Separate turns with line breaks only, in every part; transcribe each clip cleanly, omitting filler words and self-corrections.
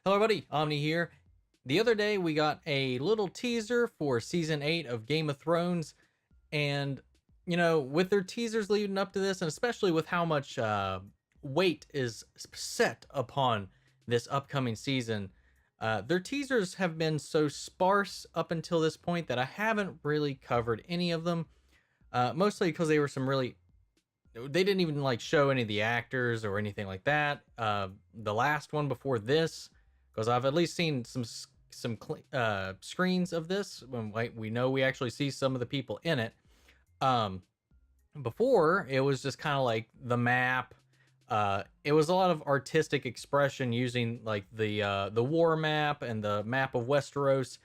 Hello, everybody. Omni here. The other day, we got a little teaser for season 8 of Game of Thrones, and with their teasers leading up to this, and especially with how much weight is set upon this upcoming season, their teasers have been so sparse up until this point that I haven't really covered any of them. Mostly because they were some really they didn't even like show any of the actors or anything like that. The last one before this, because I've at least seen some screens of this when we know we actually see some of the people in it. Um, Before it was just kind of like the map. It was a lot of artistic expression using like the war map and the map of Westeros,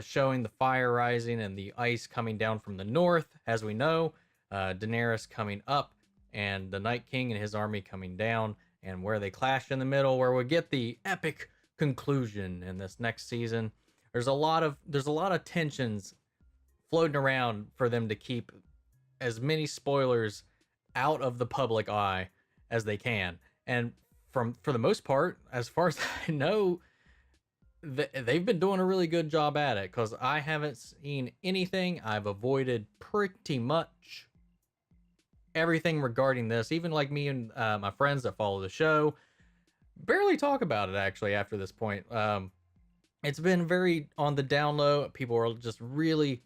showing the fire rising and the ice coming down from the north, as we know. Daenerys coming up and the Night King and his army coming down, and where they clash in the middle, where we get the epic conclusion in this next season. There's a lot of tensions floating around for them to keep as many spoilers out of the public eye as they can. And for the most part, as far as I know, they've been doing a really good job at it, because I haven't seen anything. I've avoided pretty much everything regarding this. Even like me and my friends that follow the show barely talk about it actually after this point. It's been very on the down low. People are just really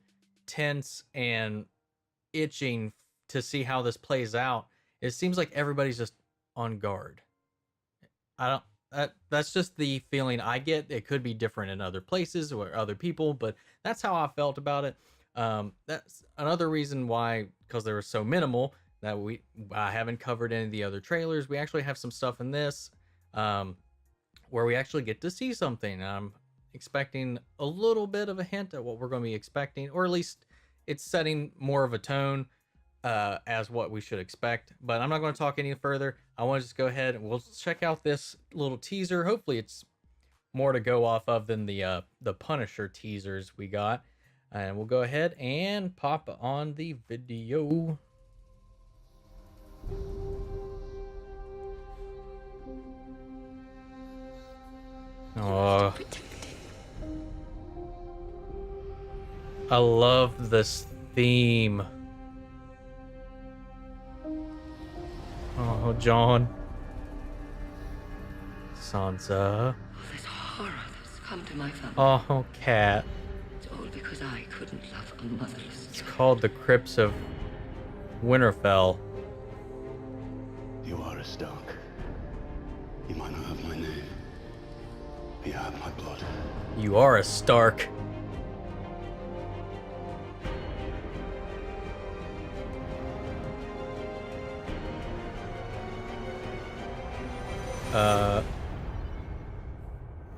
tense and itching to see how this plays out. It seems like everybody's just on guard. I don't that's just the feeling I get. It could be different in other places or other people, but that's how I felt about it. That's another reason why, because they were so minimal, that I haven't covered any of the other trailers. We actually have some stuff in this, where we actually get to see something. I'm expecting a little bit of a hint at what we're going to be expecting, or at least it's setting more of a tone as what we should expect. But I'm not going to talk any further. I want to just go ahead and we'll check out this little teaser. Hopefully it's more to go off of than the Punisher teasers we got. And we'll go ahead and pop on the video. Oh, I love this theme. Oh, John. Sansa.
This horror that's come to my family.
Oh, Cat.
It's all because I couldn't love a motherless
It's
child.
called the Crypts of Winterfell.
You are a Stark. You might not have my name, but you have my blood.
You are a Stark.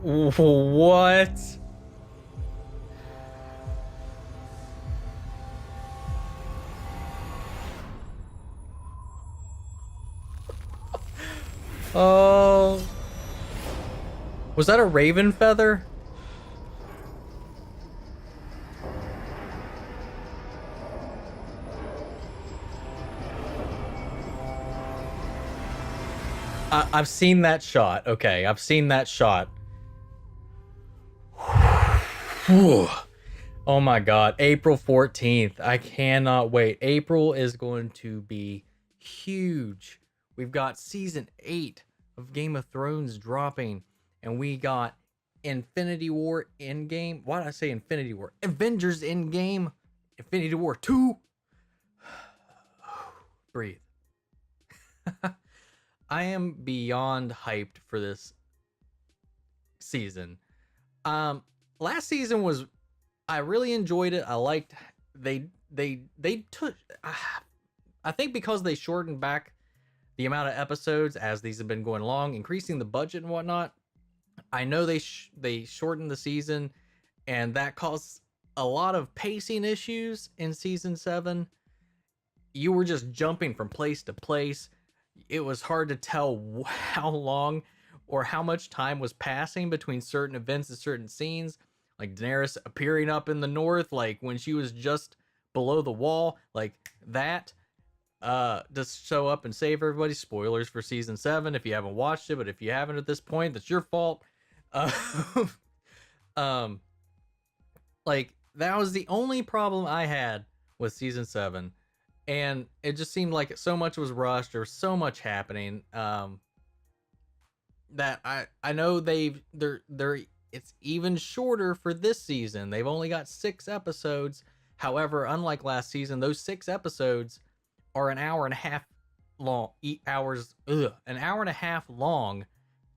What? Oh. Was that a raven feather? I've seen that shot. Okay, I've seen that shot. Oh my god, April 14th. I cannot wait. April is going to be huge. We've got season 8 of Game of Thrones dropping, and we got Infinity War Endgame. Why did I say Infinity War? Avengers Endgame. Infinity War 2. Breathe. I am beyond hyped for this season. Last season was, I really enjoyed it. I liked they took, I think because they shortened back the amount of episodes as these have been going along, increasing the budget and whatnot. I know they shortened the season, and that caused a lot of pacing issues in season 7. You were just jumping from place to place. It was hard to tell how long or how much time was passing between certain events and certain scenes, like Daenerys appearing up in the north, like when she was just below the wall, like that. Just show up and save everybody. Spoilers for season 7 if you haven't watched it, but if you haven't at this point, that's your fault. Uh, um, like that was the only problem I had with season 7, and it just seemed like so much was rushed. There was so much happening. That I know they're it's even shorter for this season. They've only got 6 episodes. However, unlike last season, those 6 episodes are an hour and a half long. An hour and a half long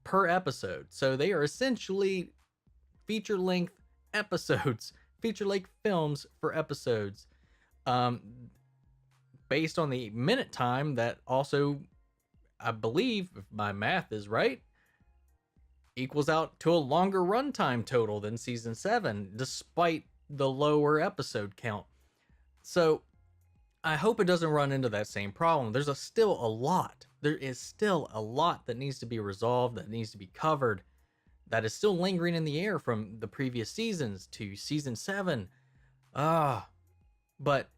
per episode. So they are essentially feature length episodes, feature length films for episodes. Um, Based on the minute time, that also, I believe, if my math is right, equals out to a longer runtime total than season 7, despite the lower episode count. So I hope it doesn't run into that same problem. Still a lot. There is still a lot that needs to be resolved, that needs to be covered, that is still lingering in the air from the previous seasons to season 7. But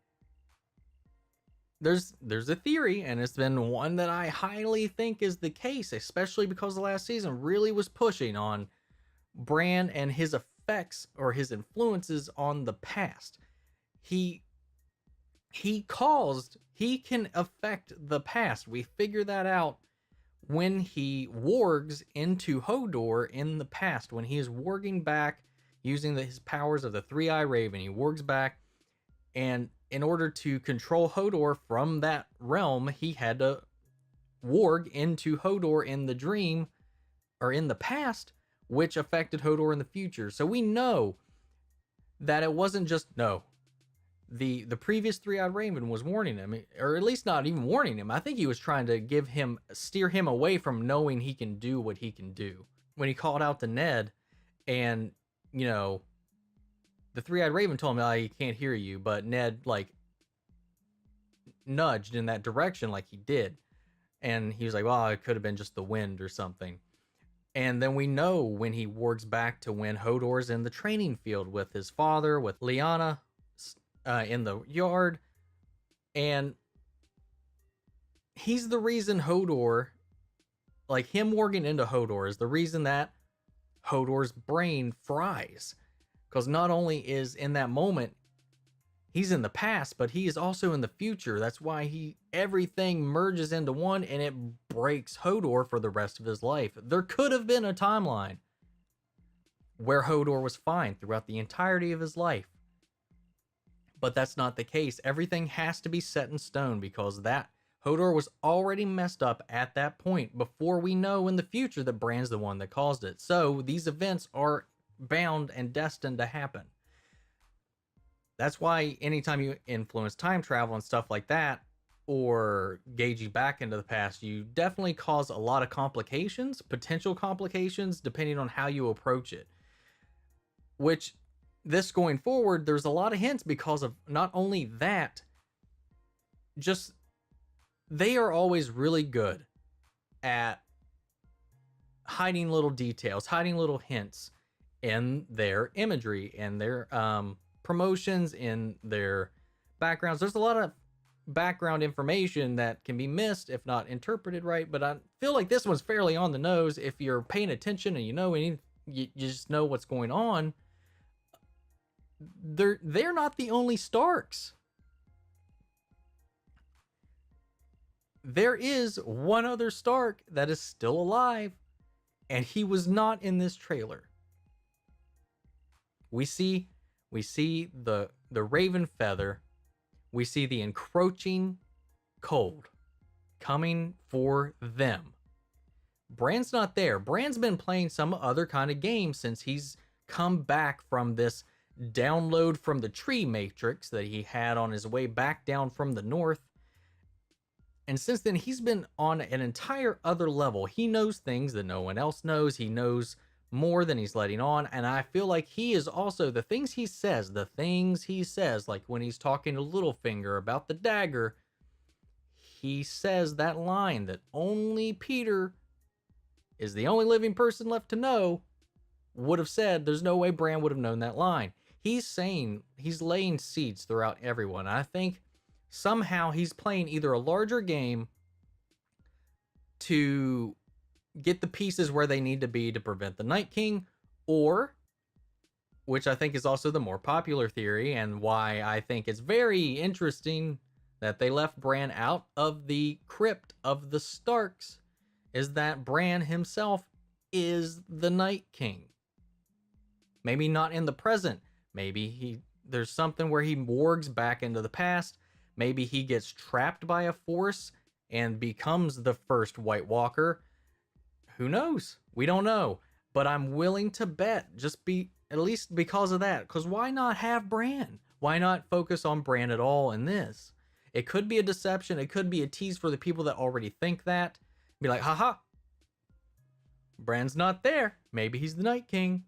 there's a theory, and it's been one that I highly think is the case, especially because the last season really was pushing on Bran and his effects or his influences on the past. He can affect the past. We figure that out when he wargs into Hodor in the past, when he is warging back using his powers of the Three-Eye Raven. He wargs back, and in order to control Hodor from that realm, he had to warg into Hodor in the dream, or in the past, which affected Hodor in the future. So we know that it wasn't just, no, the previous Three-Eyed Raven was warning him, or at least not even warning him. I think he was trying to steer him away from knowing he can do what he can do. When he called out to Ned, and the Three-Eyed Raven told him, "Oh, he can't hear you," but Ned nudged in that direction like he did, and he was like, "Well, it could have been just the wind or something." And then we know when he wargs back to when Hodor's in the training field with his father, with Lyanna, in the yard, and he's the reason Hodor, him warging into Hodor is the reason that Hodor's brain fries. Because not only is in that moment, he's in the past, but he is also in the future. That's why everything merges into one, and it breaks Hodor for the rest of his life. There could have been a timeline where Hodor was fine throughout the entirety of his life. But that's not the case. Everything has to be set in stone, because that Hodor was already messed up at that point before we know in the future that Bran's the one that caused it. So these events are bound and destined to happen. That's why anytime you influence time travel and stuff like that, or gauging back into the past, you definitely cause a lot of complications, potential complications, depending on how you approach it. Which, this going forward, there's a lot of hints because of not only that, just they are always really good at hiding little details, hiding little hints in their imagery, in their promotions, in their backgrounds. There's a lot of background information that can be missed if not interpreted right, but I feel like this one's fairly on the nose if you're paying attention and you just know what's going on. They're not the only Starks. There is one other Stark that is still alive, and he was not in this trailer. We see the raven feather. We see the encroaching cold coming for them. Bran's not there. Bran's been playing some other kind of game since he's come back from this download from the tree matrix that he had on his way back down from the north. And since then, he's been on an entire other level. He knows things that no one else knows. He knows more than he's letting on. And I feel like he is also, the things he says, like when he's talking to Littlefinger about the dagger, he says that line that only Peter is the only living person left to know would have said. There's no way Bran would have known that line. He's laying seeds throughout everyone. I think somehow he's playing either a larger game to get the pieces where they need to be to prevent the Night King, or, which I think is also the more popular theory and why I think it's very interesting that they left Bran out of the crypt of the Starks, is that Bran himself is the Night King. Maybe not in the present. Maybe there's something where he wargs back into the past. Maybe he gets trapped by a force and becomes the first White Walker. Who knows? We don't know. But I'm willing to bet, at least because of that. Because why not have Bran? Why not focus on Bran at all in this? It could be a deception. It could be a tease for the people that already think that. Be like, haha, Bran's not there. Maybe he's the Night King.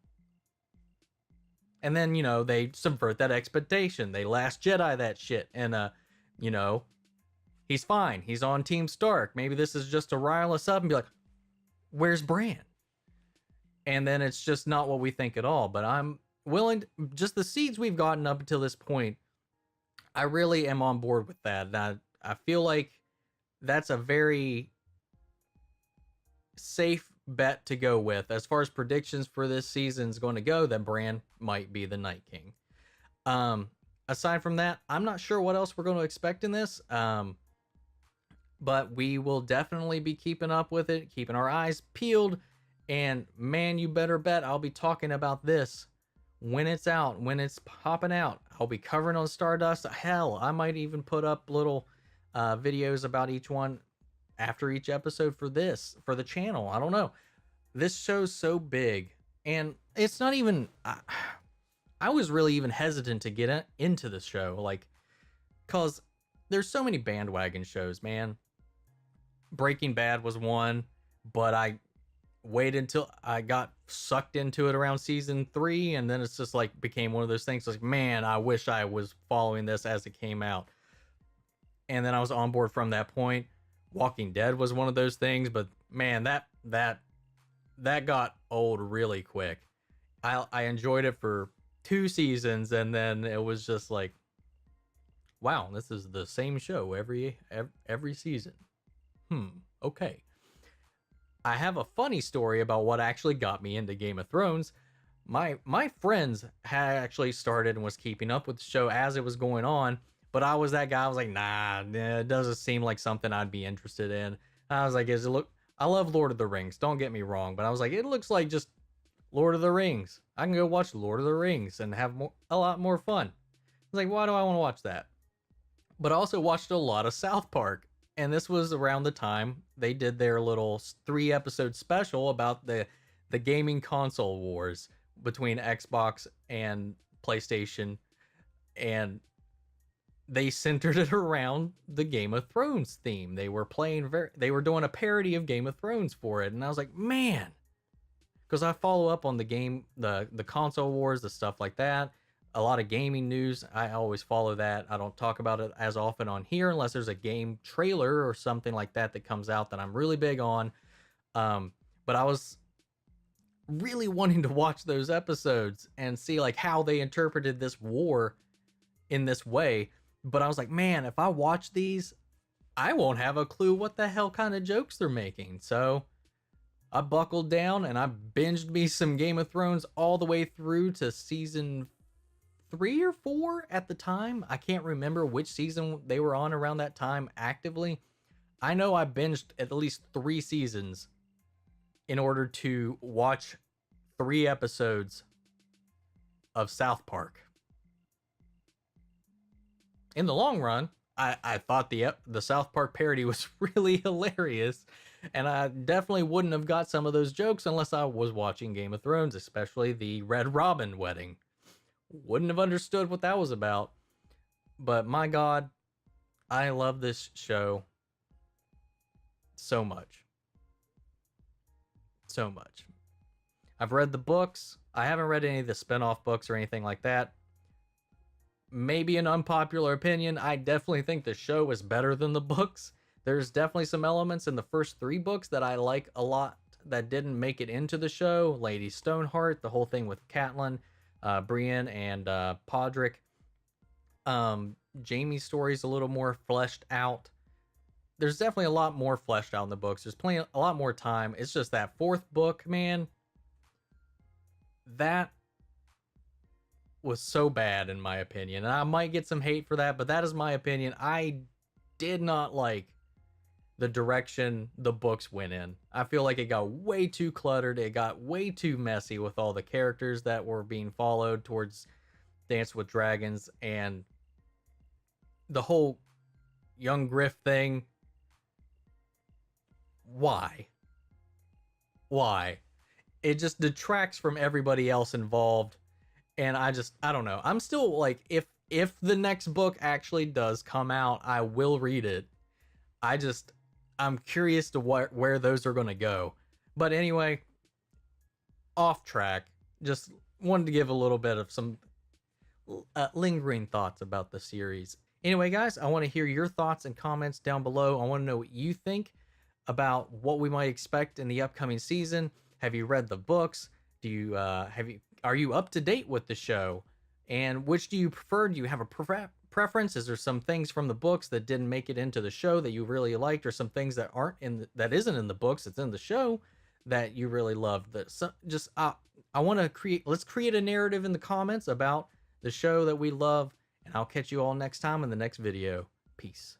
And then, they subvert that expectation. They Last Jedi that shit. And, he's fine. He's on Team Stark. Maybe this is just to rile us up and be like, where's Bran? And then it's just not what we think at all. But I'm willing just the seeds we've gotten up until this point, I really am on board with that. And I feel like that's a very safe bet to go with as far as predictions for this season is going to go, that Bran might be the Night King. Aside from that, I'm not sure what else we're going to expect in this. But we will definitely be keeping up with it, keeping our eyes peeled. And man, you better bet I'll be talking about this when it's out, when it's popping out. I'll be covering on Stardust. Hell, I might even put up little videos about each one after each episode for the channel. I don't know. This show's so big, and it's not even, I was really even hesitant to get into the show, like, cause there's so many bandwagon shows, man. Breaking Bad was one, but I waited until I got sucked into it around season 3, and then it's just like became one of those things like, man, I wish I was following this as it came out. And then I was on board from that point. Walking Dead was one of those things, but man, that got old really quick. I enjoyed it for 2 seasons, and then it was just like, wow, this is the same show every season. Okay. I have a funny story about what actually got me into Game of Thrones. My friends had actually started and was keeping up with the show as it was going on, but I was that guy. I was like, nah, it doesn't seem like something I'd be interested in. I was like, I love Lord of the Rings, don't get me wrong, but I was like, it looks like just Lord of the Rings. I can go watch Lord of the Rings and have a lot more fun. I was like, why do I want to watch that? But I also watched a lot of South Park. And this was around the time they did their little 3-episode special about the gaming console wars between Xbox and PlayStation. And they centered it around the Game of Thrones theme. They were they were doing a parody of Game of Thrones for it. And I was like, man, because I follow up on the game, the console wars, the stuff like that. A lot of gaming news, I always follow that. I don't talk about it as often on here unless there's a game trailer or something like that comes out that I'm really big on. But I was really wanting to watch those episodes and see like how they interpreted this war in this way. But I was like, man, if I watch these, I won't have a clue what the hell kind of jokes they're making. So I buckled down and I binged me some Game of Thrones all the way through to season 3 or 4 at the time. I can't remember which season they were on around that time actively. I know I binged at least 3 seasons in order to watch 3 episodes of South Park. In the long run, I thought the South Park parody was really hilarious, and I definitely wouldn't have got some of those jokes unless I was watching Game of Thrones, especially the Red Robin wedding. Wouldn't have understood what that was about. But my God, I love this show so much. So much. I've read the books. I haven't read any of the spin-off books or anything like that. Maybe an unpopular opinion, I definitely think the show is better than the books. There's definitely some elements in the first 3 books that I like a lot that didn't make it into the show. Lady Stoneheart, the whole thing with Catelyn, Brienne, and Podrick. Jamie's story's a little more fleshed out. there's definitely a lot more fleshed out in the books. There's plenty, a lot more time. It's just that fourth book, man, that was so bad in my opinion. And I might get some hate for that, but that is my opinion. I did not like the direction the books went in. I feel like it got way too cluttered. It got way too messy with all the characters that were being followed towards Dance with Dragons, and the whole young Griff thing. Why? Why? It just detracts from everybody else involved. And I don't know. I'm still like, if the next book actually does come out, I will read it. I'm curious to where those are going to go. But anyway, off track. Just wanted to give a little bit of some lingering thoughts about the series. Anyway, guys, I want to hear your thoughts and comments down below. I want to know what you think about what we might expect in the upcoming season. Have you read the books? Are you up to date with the show? And which do you prefer? Do you have a preference? Is there some things from the books that didn't make it into the show that you really liked, or some things that that isn't in the books, it's in the show that you really loved? I want to let's create a narrative in the comments about the show that we love, and I'll catch you all next time in the next video. Peace.